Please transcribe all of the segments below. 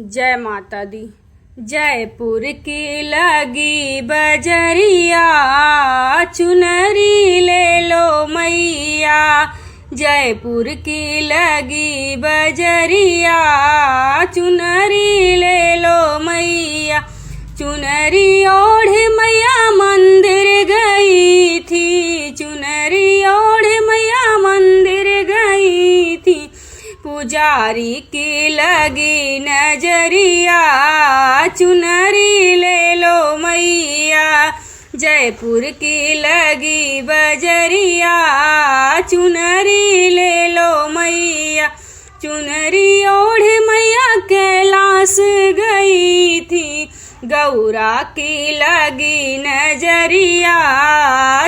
जय माता दी। जयपुर की लगी बजरिया, चुनरी ले लो मैया। जयपुर की लगी बजरिया, चुनरी ले लो मैया। चुनरी ओढ़ मैया मंदिर गई थी, चुनरी ओढ़ मैया मंदिर गई थी। पुजारी की लगी नजरिया, चुनरी ले लो मैया। जयपुर की लगी बजरिया, चुनरी ले लो मैया। चुनरी ओढ़ मैया कैलाश गई थी, गौरा की लगी नजरिया,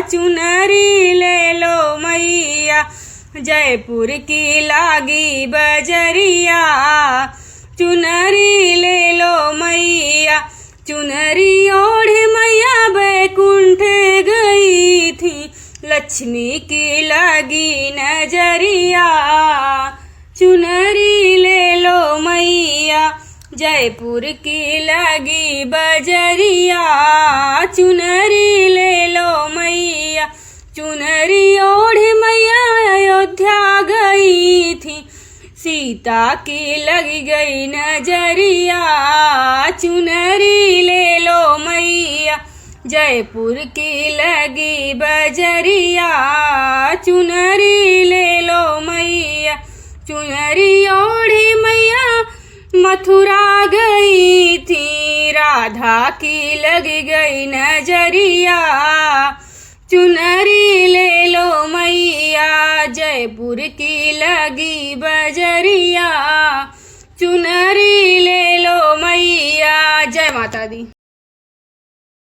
चुनरी ले लो मैया। जयपुर की लागी बजरिया, चुनरी ले लो मैया। चुनरी ओढ़ मैया बैकुंठ गई थी, लक्ष्मी की लगी नजरिया, चुनरी ले लो मैया। जयपुर की लगी बजरिया, चुनरी ले लो मैया। चुनरी ओढ़ मैया अयोध्या गई थी, सीता की लगी गई नजरिया, चुनरी ले लो मैया। जयपुर की लगी बजरिया, चुनरी ले लो मैया। चुनरी ओढ़ी मैया मथुरा गई थी, राधा की लगी गई नजरिया, चुनरी ले लो मैया। जयपुर की लगी बजरिया, चुनरी